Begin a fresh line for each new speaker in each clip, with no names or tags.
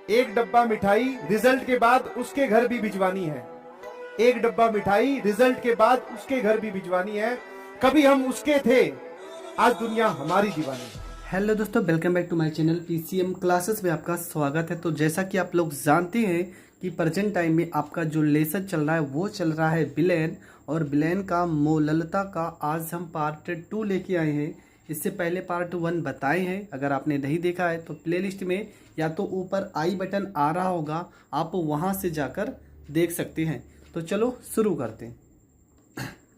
एक डब्बा मिठाई रिजल्ट के बाद उसके घर भी भिजवानी है। एक डब्बा मिठाई रिजल्ट के बाद उसके घर भी भिजवानी है। कभी हम उसके थे, आज दुनिया हमारी दीवानी है।
हेलो दोस्तों, welcome back to my channel PCM classes में आपका स्वागत है। तो जैसा कि आप लोग जानते हैं कि प्रेजेंट टाइम में आपका जो लेसन चल रहा है वो चल रहा है विलेन, और विलेन का मोललता का आज हम पार्ट 2 लेके आए हैं। इससे पहले पार्ट 1 बताए हैं, अगर आपने नहीं देखा है तो प्लेलिस्ट में या तो ऊपर आई बटन आ रहा होगा, आप वहाँ से जाकर देख सकते हैं। तो चलो शुरू करते हैं।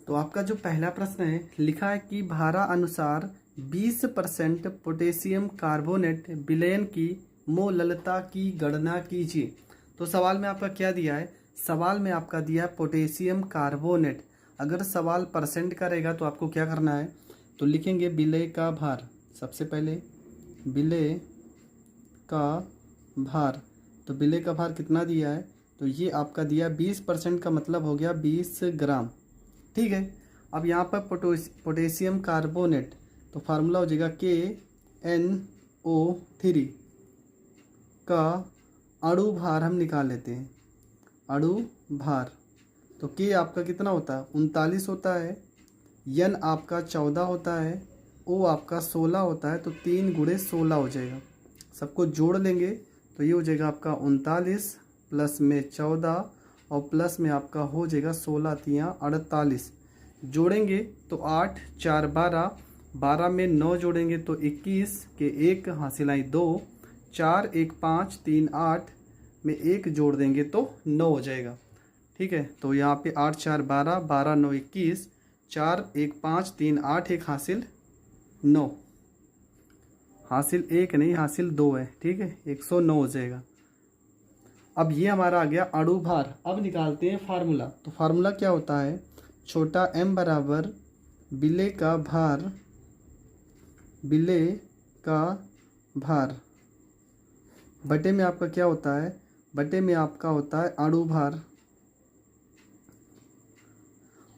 तो आपका जो पहला प्रश्न है, लिखा है कि भारा अनुसार 20% पोटेशियम कार्बोनेट विलयन की मोललता की गणना कीजिए। तो सवाल में आपका क्या दिया है? सवाल में आपका दिया है पोटेशियम कार्बोनेट। अगर सवाल परसेंट का रहेगा तो आपको क्या करना है, तो लिखेंगे विलय का भार। सबसे पहले विलय का भार, तो विलय का भार कितना दिया है, तो ये आपका दिया 20% का मतलब हो गया 20 ग्राम। ठीक है। अब यहाँ पर पोटेशियम कार्बोनेट, तो फार्मूला हो जाएगा KNO3 का अणु भार हम निकाल लेते हैं। अणु भार, तो K आपका कितना होता है, 39 होता है, N आपका 14 होता है, O आपका 16 होता है, तो 3 गुणे 16 हो जाएगा। सबको जोड़ लेंगे तो ये हो जाएगा आपका 39 प्लस में 14 और प्लस में आपका हो जाएगा 16 3 48। जोड़ेंगे तो 8 4 12, 12 में 9 जोड़ेंगे तो 21 के 1 हासिल आई 2, 4 1 5 3 8 में 1 जोड़ देंगे तो 9 हो जाएगा। ठीक है। तो यहाँ पे 8 4 12, 12 9 21, 4 1 5 3 8 1 हासिल 9, हासिल 1 नहीं हासिल 2 है। ठीक है, 109 हो जाएगा। अब ये हमारा आ गया अणु भार। अब निकालते हैं फार्मूला। तो फार्मूला क्या होता है, छोटा m बराबर विलय का भार, विलय का भार बटे में आपका क्या होता है, बटे में आपका होता है अणु भार,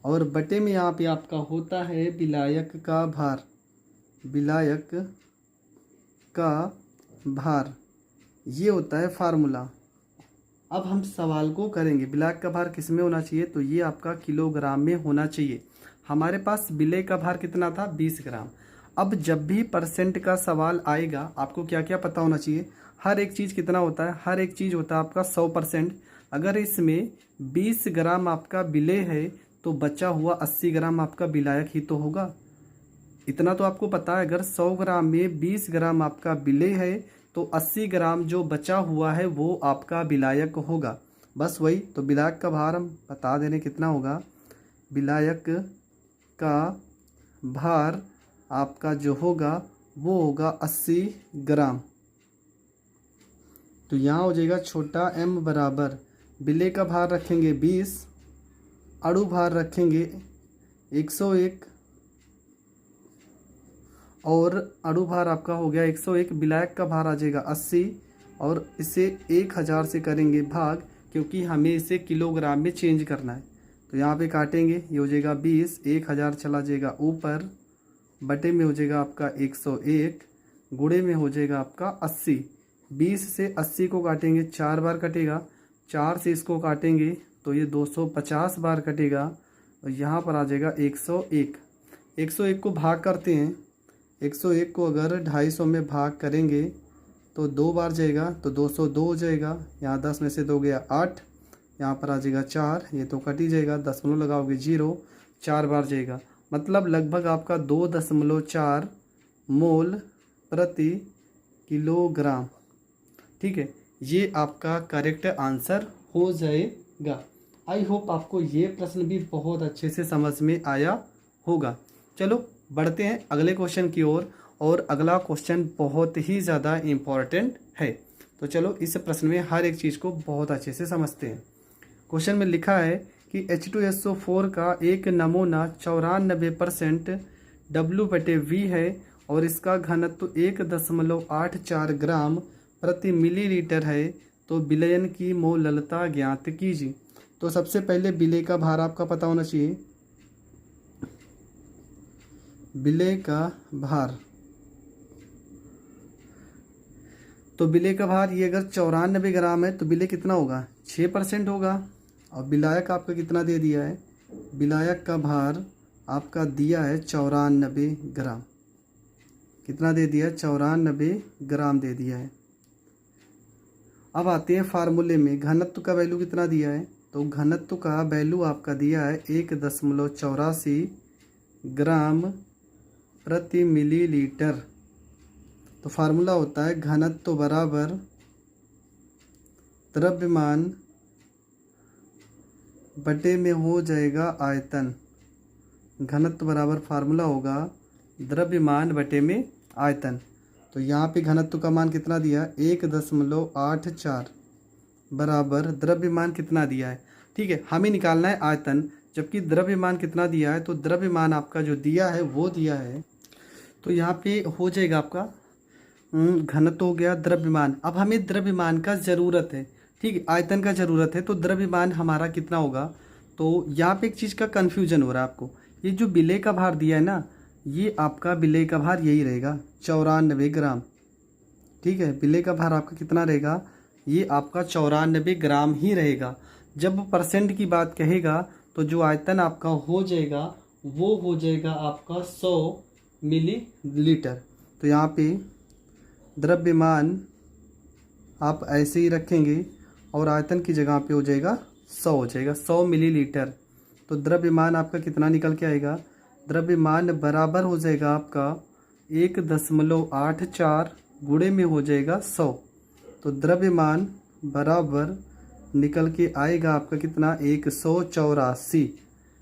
और बटे में यहाँ पे आपका होता है विलायक का भार, विलायक का भार। ये होता है फार्मूला। अब हम सवाल को करेंगे, विलायक का भार किस में होना चाहिए, तो ये आपका किलोग्राम में होना चाहिए। हमारे पास विलय का भार कितना था, 20 ग्राम। अब जब भी परसेंट का सवाल आएगा आपको क्या क्या पता होना चाहिए। हर एक चीज़ कितना होता है, हर एक चीज़ होता है आपका 100%। अगर इसमें 20 ग्राम आपका विलय है तो बचा हुआ 80 ग्राम आपका विलायक ही तो होगा। इतना तो आपको पता है। अगर 100 ग्राम में 20 ग्राम आपका विलय है तो 80 ग्राम जो बचा हुआ है वो आपका विलायक होगा। बस वही। तो विलायक का भार हम बता दे रहे कितना होगा। विलायक का भार आपका जो होगा वो होगा 80 ग्राम। तो यहाँ हो जाएगा छोटा m बराबर विलय का भार रखेंगे 20, अणु भार रखेंगे 101, और अणु भार आपका हो गया 101, विलायक का भार आ जाएगा 80, और इसे 1000 से करेंगे भाग, क्योंकि हमें इसे किलोग्राम में चेंज करना है। तो यहाँ पे काटेंगे, ये हो जाएगा 20, 1000 चला जाएगा ऊपर, बटे में हो जाएगा आपका 101, गुणे में हो जाएगा आपका 80। 20 से 80 को काटेंगे 4 बार कटेगा, 4 से इसको काटेंगे तो ये 250 बार कटेगा, और यहाँ पर आ जाएगा 101। 101 को भाग करते हैं। 101 को अगर 250 में भाग करेंगे तो 2 बार जाएगा तो 202 हो जाएगा। यहाँ 10 में से 2 गया 8, यहाँ पर आ जाएगा 4, ये तो कट ही जाएगा, दशमलव लगाओगे 0, 4 बार जाएगा। मतलब लगभग आपका 2.4 मोल प्रति किलोग्राम। ठीक है, ये आपका करेक्ट आंसर हो जाएगा। आई होप आपको ये प्रश्न भी बहुत अच्छे से समझ में आया होगा। चलो बढ़ते हैं अगले क्वेश्चन की ओर, और अगला क्वेश्चन बहुत ही ज़्यादा इम्पॉर्टेंट है। तो चलो इस प्रश्न में हर एक चीज़ को बहुत अच्छे से समझते हैं। क्वेश्चन में लिखा है कि H2SO4 का एक नमूना 94% W/V है और इसका घनत्व 1.84 ग्राम प्रति मिलीलीटर है, तो विलयन की मोललता ज्ञात कीजिए। तो सबसे पहले विलय का भार आपका पता होना चाहिए। विलय का भार, तो विलय का भार ये अगर 94 ग्राम है तो विलय कितना होगा, 6% होगा। और विलायक आपका कितना दे दिया है, विलायक का भार आपका दिया है 94 ग्राम। कितना दे दिया है, 94 ग्राम दे दिया है। अब आते हैं फार्मूले में, घनत्व का वैल्यू कितना दिया है, तो घनत्व का वैल्यू आपका दिया है 1.84 ग्राम प्रति मिलीलीटर। तो फार्मूला होता है घनत्व बराबर द्रव्यमान बटे में हो जाएगा आयतन। घनत्व बराबर फार्मूला होगा द्रव्यमान बटे में आयतन। तो यहाँ पे घनत्व का मान कितना दिया, 1.84 बराबर द्रव्यमान कितना दिया है। ठीक है, हमें निकालना है आयतन, जबकि द्रव्यमान कितना दिया है, तो द्रव्यमान आपका जो दिया है वो दिया है। तो यहाँ पे हो जाएगा आपका घनत्व हो गया द्रव्यमान। अब हमें द्रव्यमान का ज़रूरत है, ठीक है, आयतन का ज़रूरत है, तो द्रव्यमान हमारा कितना होगा। तो यहाँ पे एक चीज़ का कन्फ्यूजन हो रहा है आपको, ये जो विलय का भार दिया है ना, ये आपका विलय का भार यही रहेगा 94 ग्राम। ठीक है, विलय का भार आपका कितना रहेगा, ये आपका 94 ग्राम ही रहेगा। जब परसेंट की बात कहेगा तो जो आयतन आपका हो जाएगा वो हो जाएगा आपका 100 मिलीलीटर। तो यहाँ पे द्रव्यमान आप ऐसे ही रखेंगे और आयतन की जगह पे हो जाएगा 100, हो जाएगा 100 मिलीलीटर। तो द्रव्यमान आपका कितना निकल के आएगा, द्रव्यमान बराबर हो जाएगा आपका 1.84 गुणे में हो जाएगा 100। तो द्रव्यमान बराबर निकल के आएगा आपका कितना, 184।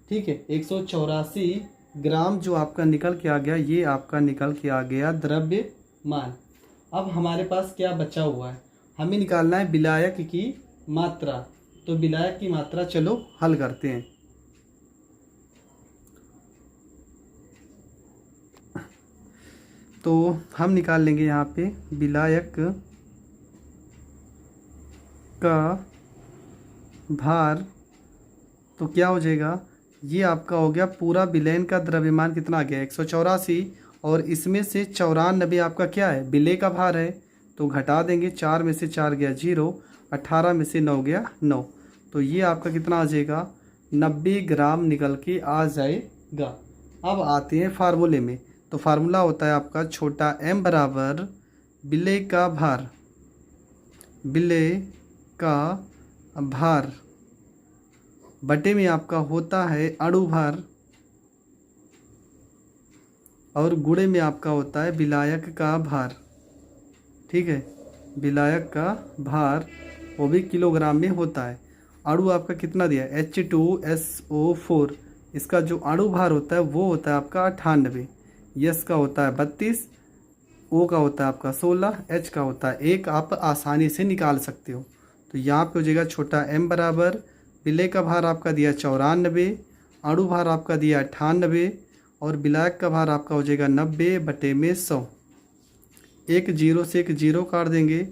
ठीक है, 184 ग्राम जो आपका निकल के आ गया, ये आपका निकल के आ गया द्रव्यमान। अब हमारे पास क्या बचा हुआ है, हमें निकालना है विलायक की मात्रा। तो विलायक की मात्रा चलो हल करते हैं। तो हम निकाल लेंगे यहाँ पे विलायक का भार। तो क्या हो जाएगा, ये आपका हो गया पूरा विलयन का द्रव्यमान कितना आ गया 184, और इसमें से 94 आपका क्या है, विलय का भार है। तो घटा देंगे, 4 में से 4 गया 0, 18 में से 9 गया 9। तो ये आपका कितना आ जाएगा, 90 ग्राम निकल के आ जाएगा। अब आते हैं फार्मूले में। तो फार्मूला होता है आपका छोटा m बराबर विलय का भार, विलय का भार बटे में आपका होता है अणु भार, और गुणे में आपका होता है विलायक का भार। ठीक है, विलायक का भार वो भी किलोग्राम में होता है। अणु आपका कितना दिया, H2SO4, इसका जो अणु भार होता है वो होता है आपका 98, यस का होता है 32, ओ का होता है आपका 16, एच का होता है 1। आप आसानी से निकाल सकते हो। तो यहाँ पे हो जाएगा छोटा m बराबर विलय का भार आपका दिया 94, अणु भार आपका दिया 98, और विलायक का भार आपका हो जाएगा 90 बटे में 100। एक जीरो से एक जीरो काट देंगे,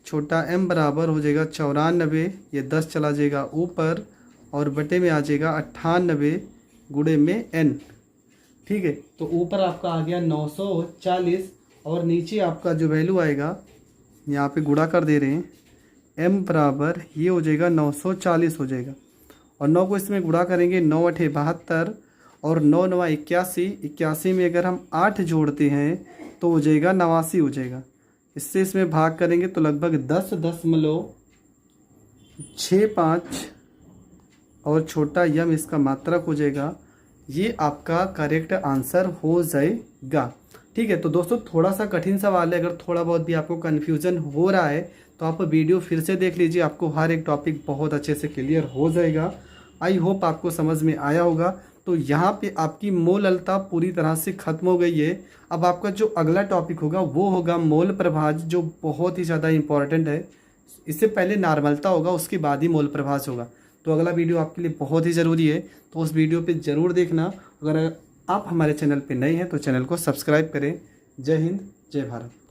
छोटा m बराबर हो जाएगा 94, ये 10 चला जाएगा ऊपर, और बटे में आ जाएगा 98 गुणे में n। ठीक है, तो ऊपर आपका आ गया 940, और नीचे आपका जो वैल्यू आएगा, यहाँ पे गुणा कर दे रहे हैं, m बराबर ये हो जाएगा 940 हो जाएगा, और 9 को इसमें गुणा करेंगे, 9 8 72, और 9 9 81, 81 में अगर हम 8 जोड़ते हैं तो हो जाएगा 89 हो जाएगा। इससे इसमें भाग करेंगे तो लगभग 10.65, और छोटा यम इसका मात्रक हो जाएगा। ये आपका करेक्ट आंसर हो जाएगा। ठीक है, तो दोस्तों थोड़ा सा कठिन सवाल है, अगर थोड़ा बहुत भी आपको कन्फ्यूज़न हो रहा है तो आप वीडियो फिर से देख लीजिए, आपको हर एक टॉपिक बहुत अच्छे से क्लियर हो जाएगा। आई होप आपको समझ में आया होगा। तो यहाँ पे आपकी मोललता पूरी तरह से ख़त्म हो गई है। अब आपका जो अगला टॉपिक होगा वो होगा मोल प्रभाज, जो बहुत ही ज़्यादा इंपॉर्टेंट है। इससे पहले नॉर्मलता होगा, उसके बाद ही मोल प्रभाज होगा। तो अगला वीडियो आपके लिए बहुत ही ज़रूरी है, तो उस वीडियो पे ज़रूर देखना। अगर आप हमारे चैनल पे नए हैं तो चैनल को सब्सक्राइब करें। जय हिंद, जय भारत।